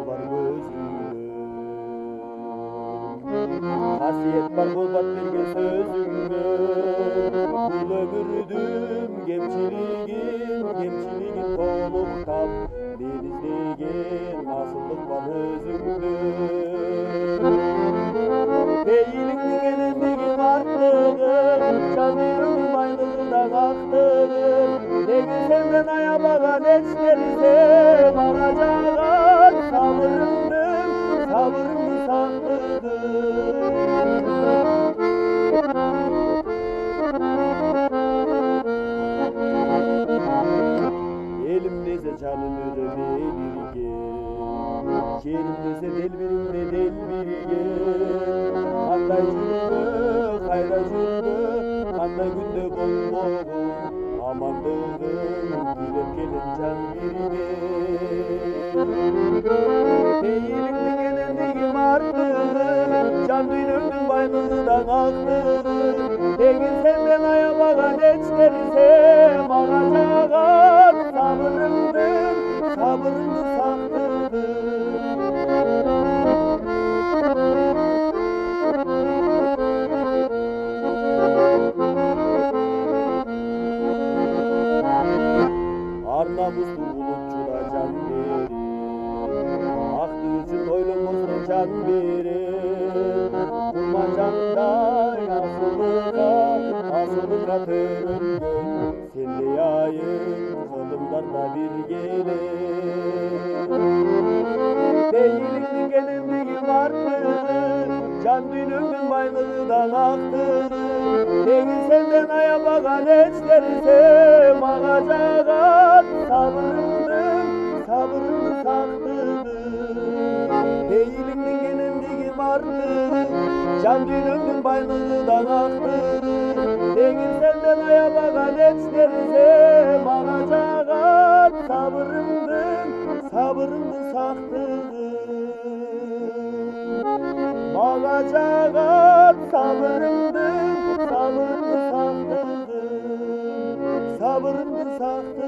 бар көзүңдө. Касиет бар кулбат берген сөзүңдө. Бул өмүрдүн кемчилигин толуктап, мен издеген асылдык бар өзүңдө. Бейилиңдин энендигин артыгын, жаныңдын байлыгынан актыгын, неге сенден аябаган эч нерсе мага жагат сабырыңды Elim dese canım öde belirgen, şerim dese delbirimde delbirgen. Kanday жүрбө, кайда жүрбө, кандай күндө болбогун, амандыгын тилеп келем жан берген. Бейилиңдин энендигин артыгын, жан дүйнөмдүн байлыгынан актыгын, дегин сенден аябаган эч нерсе мага жагат сабырыңды сактырды. Ар намустуу улутчуда жан берип, акты үчүн ойлонбостон жан берип, курман жандай асылыкка төрөнгөн, сендей айым кылымдарда бир келем. Бейилиңдин энендигин артыгын, жан дүйнөмдүн байлыгынан актыгын, дегин сенден аябаган эч нерсе мага жагат сабырыңды сактырды. Бейилиңдин энендигин артыгын, жан дүйнөмдүн байлыгынан актыгын, дегин сенден аябаган эч нерсе мага жагат сабырыңды сактырды. Мага жагат сабырыңды сактырды.